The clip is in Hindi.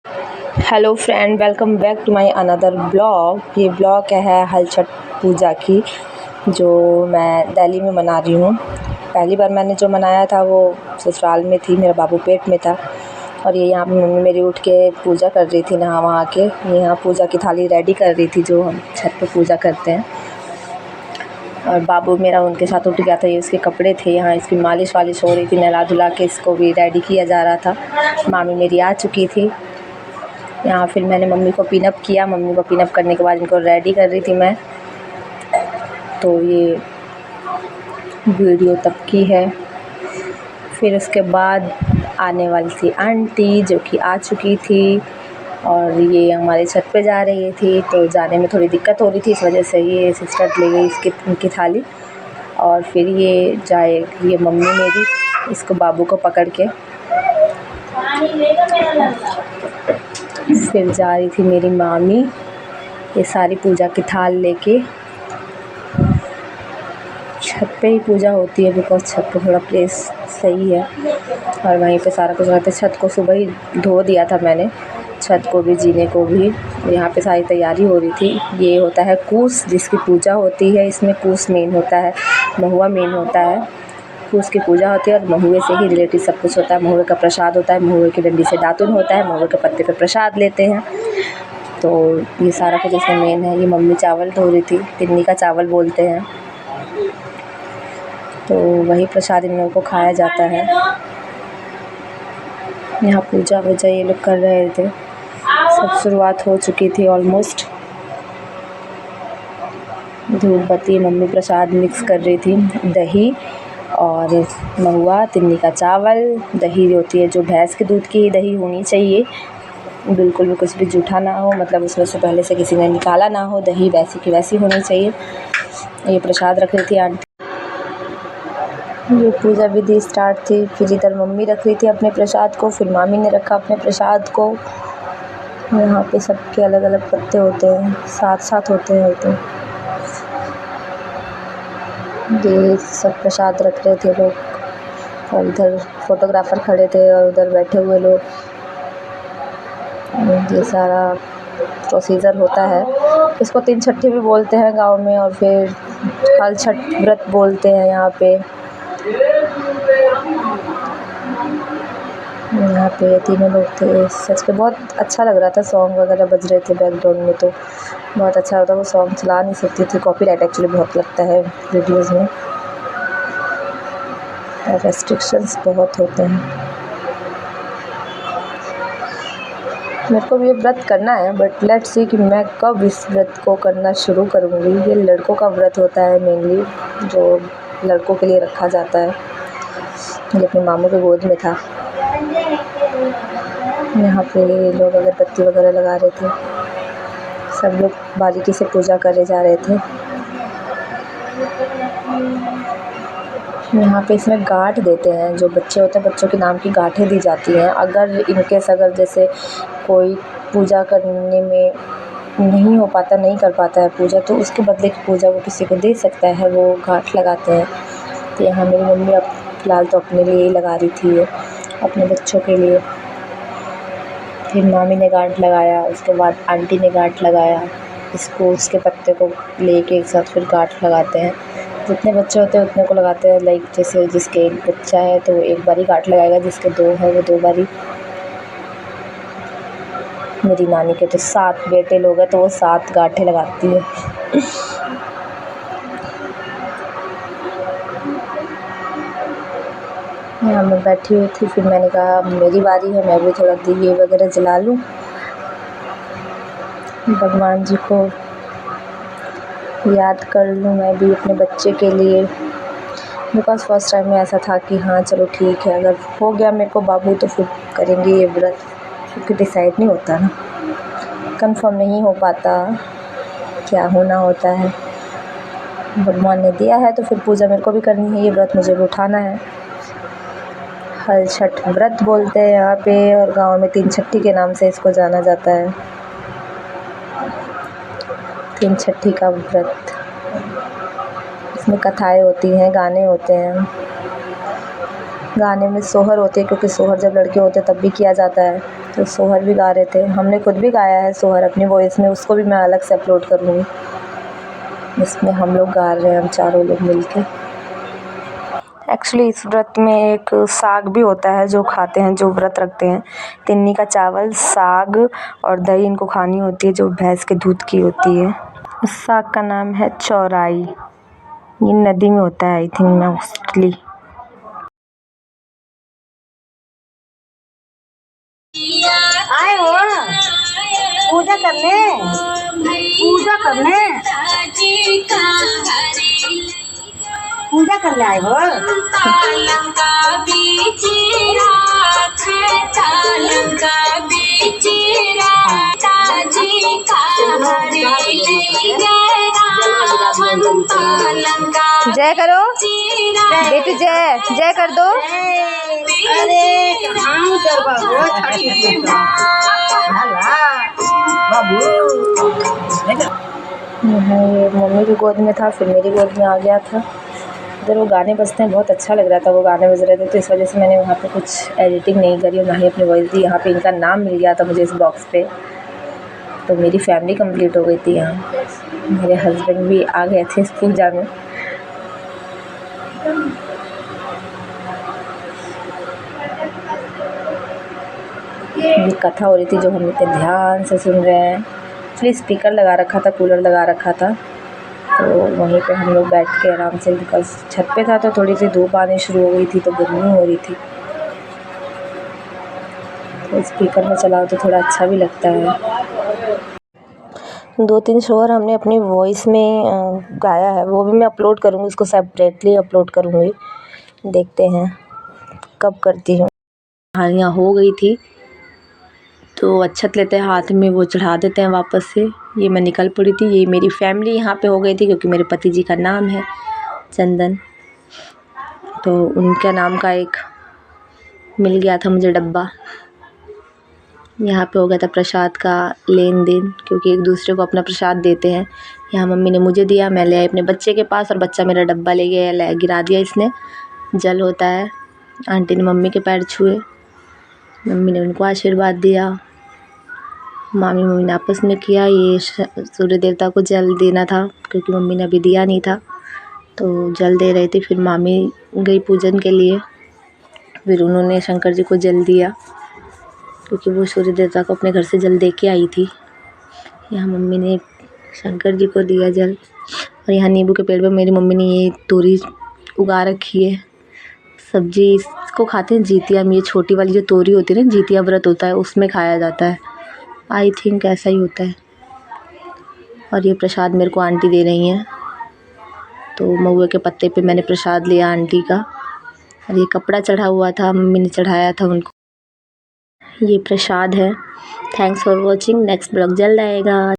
Hello friend, welcome back to my another blog. ये ब्लॉग है हल छठ पूजा की, जो मैं दिल्ली में मना रही हूँ। पहली बार मैंने जो मनाया था वो ससुराल में थी, मेरा बाबू पेट में था। और ये यहाँ पे मम्मी मेरी उठ के पूजा कर रही थी, नहा वहाँ के। यहाँ पूजा की थाली रेडी कर रही थी, जो हम छठ पे पूजा करते हैं। और बाबू मेरा उनके साथ उठ गया था। ये इसके कपड़े थे, यहाँ इसकी मालिश वालिश हो रही थी, नहला धुला के इसको भी रेडी किया जा रहा था। मामी मेरी आ चुकी थी यहाँ। फिर मैंने मम्मी को पिनअप किया। मम्मी को पिनअप करने के बाद इनको रेडी कर रही थी मैं। तो ये वीडियो तब की है। फिर उसके बाद आने वाली थी आंटी, जो कि आ चुकी थी। और ये हमारे छत पे जा रही थी, तो जाने में थोड़ी दिक्कत हो रही थी, इस वजह से ये सिस्टर ले गई इनकी थाली। और फिर ये मम्मी मेरी इसको बाबू को पकड़ के फिर जा रही थी मेरी मामी ये सारी पूजा की थाल लेके। छत पे ही पूजा होती है, बिकॉज छत पे थोड़ा प्लेस सही है और वहीं पे सारा कुछ रहता है। छत को सुबह ही धो दिया था मैंने, छत को भी, जीने को भी। यहाँ पे सारी तैयारी हो रही थी। ये होता है कूस, जिसकी पूजा होती है। इसमें कूस मेन होता है, महुआ मेन होता है। कूस की पूजा होती है और महुए से ही रिलेटेड सब कुछ होता है। महुए का प्रसाद होता है, महुए की डंडी से दातुन होता है, महुए के पत्ते पे प्रसाद लेते हैं। तो ये सारा कुछ इसमें मेन है। ये मम्मी चावल धो रही थी, तिन्नी का चावल बोलते हैं। तो वही प्रसाद इन लोगों को खाया जाता है। यहाँ पूजा वूजा ये लोग कर रहे थे, सब शुरुआत हो चुकी थी ऑलमोस्ट। धूप बत्ती, मम्मी प्रसाद मिक्स कर रही थी। दही और महुआ, तिन्नी का चावल। दही होती है जो भैंस के दूध की ही दही होनी चाहिए, बिल्कुल भी कुछ भी जूठा ना हो, मतलब उसमें से पहले से किसी ने निकाला ना हो। दही वैसी की वैसी होनी चाहिए। ये प्रसाद रख रही थी आंटी। ये पूजा विधि स्टार्ट थी। फिर इधर मम्मी रख रही थी अपने प्रसाद को, फिर मामी ने रखा अपने प्रसाद को। यहाँ पे सबके अलग अलग पत्ते होते हैं, साथ साथ होते हैं तो ये सब प्रसाद रख रहे थे लोग। और इधर फोटोग्राफर खड़े थे और उधर बैठे हुए लोग। ये सारा प्रोसीजर होता है। इसको तीन छठी भी बोलते हैं गांव में, और फिर हल छठ व्रत बोलते हैं यहाँ पे। यहाँ पे तीनों लोग थे। सच के बहुत अच्छा लग रहा था, सॉन्ग वगैरह बज रहे थे बैकग्राउंड में, तो बहुत अच्छा होता। वो सॉन्ग चला नहीं सकती थी, कॉपीराइट एक्चुअली बहुत लगता है वीडियोज़ में, और रेस्ट्रिक्शंस बहुत होते हैं। मेरे को भी ये व्रत करना है, बट लेट्स सी कि मैं कब इस व्रत को करना शुरू करूँगी। ये लड़कों का व्रत होता है मेनली, जो लड़कों के लिए रखा जाता है। ये अपने मामू के गोद में था। यहाँ पे लोग अगरबत्ती वगैरह लगा रहे थे, सब लोग बारीकी से पूजा करे जा रहे थे। यहाँ पे इसमें गांठ देते हैं, जो बच्चे होते हैं बच्चों के नाम की गांठें दी जाती हैं। अगर इनकेस अगर जैसे कोई पूजा करने में नहीं हो पाता, नहीं कर पाता है पूजा, तो उसके बदले की पूजा वो किसी को दे सकता है, वो गांठ लगाते हैं। तो यहाँ मेरी मम्मी अब फ़िलहाल तो अपने लिए ही लगा रही थी, अपने बच्चों के लिए। फिर मामी ने गांठ लगाया, उसके बाद आंटी ने गांठ लगाया। इसको उसके पत्ते को लेके एक साथ फिर गांठ लगाते हैं। जितने बच्चे होते हैं उतने को लगाते हैं। लाइक जैसे जिसके एक बच्चा है तो एक बारी गांठ लगाएगा, जिसके दो है वो 2 बारी। मेरी नानी के तो 7 बेटे लोग हैं, तो वो 7 गांठें लगाती है। यहाँ मैं बैठी हुई थी, फिर मैंने कहा मेरी बारी है, मैं भी थोड़ा दिए वगैरह जला लूँ, भगवान जी को याद कर लूँ मैं भी अपने बच्चे के लिए। बिकॉज़ फर्स्ट टाइम में ऐसा था कि हाँ चलो ठीक है, अगर हो गया मेरे को बाबू तो फिर करेंगे ये व्रत, क्योंकि डिसाइड नहीं होता ना, कंफर्म नहीं हो पाता क्या होना होता है। भगवान ने दिया है तो फिर पूजा मेरे को भी करनी है, ये व्रत मुझे भी उठाना है। हल छठ व्रत बोलते हैं यहाँ पे, और गांव में तीन छठी के नाम से इसको जाना जाता है। तीन छठी का व्रत, इसमें कथाएं होती हैं, गाने होते हैं। गाने में सोहर होते हैं, क्योंकि सोहर जब लड़के होते तब भी किया जाता है, तो सोहर भी गा रहे थे। हमने खुद भी गाया है सोहर अपनी वॉइस में, उसको भी मैं अलग से अपलोड करूँगी। इसमें हम लोग गा रहे हैं, हम चारों लोग मिलके। एक्चुअली इस व्रत में एक साग भी होता है जो खाते हैं, जो व्रत रखते हैं। तिन्नी का चावल, साग और दही इनको खानी होती है, जो भैंस के दूध की होती है। उस साग का नाम है चौराई। ये नदी में होता है आई थिंक मोस्टली। आए हो पूजा करने, पूजा करने, पूजा करने आए हो। जय करो बेटी, जय जय कर दो। अरे हम करवा ये मम्मी की गोद में था, फिर मेरी गोद में आ गया था। इधर वो गाने बजते हैं, बहुत अच्छा लग रहा था, वो गाने बज रहे थे, तो इस वजह से मैंने वहाँ पे कुछ एडिटिंग नहीं करी और ना ही अपनी वॉइस दी। यहाँ पे इनका नाम मिल गया था मुझे इस बॉक्स पे, तो मेरी फैमिली कंप्लीट हो गई थी। यहाँ मेरे हस्बैंड भी आ गए थे इस पूजा में। ये कथा हो रही थी जो हम इतने ध्यान से सुन रहे हैं। एक्चुअली स्पीकर लगा रखा था, कूलर लगा रखा था, तो वहीं पे हम लोग बैठ के आराम से, बिकॉज छत पे था तो थोड़ी सी धूप आनी शुरू हो गई थी, तो गर्मी हो रही थी, तो स्पीकर में चलाओ तो थोड़ा अच्छा भी लगता है। 2-3 शोर हमने अपनी वॉइस में गाया है, वो भी मैं अपलोड करूँगी, उसको सेपरेटली अपलोड करूँगी। देखते हैं कब करती हूँ। कहानियाँ हो गई थी तो अक्षत लेते हैं हाथ में, वो चढ़ा देते हैं वापस से। ये मैं निकल पड़ी थी, ये मेरी फैमिली यहाँ पे हो गई थी, क्योंकि मेरे पति जी का नाम है चंदन, तो उनके नाम का एक मिल गया था मुझे डब्बा। यहाँ पे हो गया था प्रसाद का लेन देन, क्योंकि एक दूसरे को अपना प्रसाद देते हैं। यहाँ मम्मी ने मुझे दिया, मैं ले आई अपने बच्चे के पास, और बच्चा मेरा डब्बा ले गया, गिरा दिया इसने। जल होता है, आंटी ने मम्मी के पैर छुए, मम्मी ने उनको आशीर्वाद दिया, मम्मी ने आपस में किया। ये सूर्य देवता को जल देना था, क्योंकि मम्मी ने अभी दिया नहीं था, तो जल दे रही थी। फिर मामी गई पूजन के लिए, फिर उन्होंने शंकर जी को जल दिया, क्योंकि वो सूर्य देवता को अपने घर से जल दे के आई थी। यहाँ मम्मी ने शंकर जी को दिया जल, और यहाँ नींबू के पेड़ पर मेरी मम्मी ने ये तोरी उगा रखी है। सब्जी इसको खाते हैं जीतिया में, ये छोटी वाली जो तोरी होती है ना, जीतिया व्रत होता है उसमें खाया जाता है, आई थिंक ऐसा ही होता है। और ये प्रसाद मेरे को आंटी दे रही हैं, तो महुए के पत्ते पे मैंने प्रसाद लिया आंटी का, और ये कपड़ा चढ़ा हुआ था, मम्मी ने चढ़ाया था उनको। ये प्रसाद है। Thanks for watching, next blog जल्द आएगा।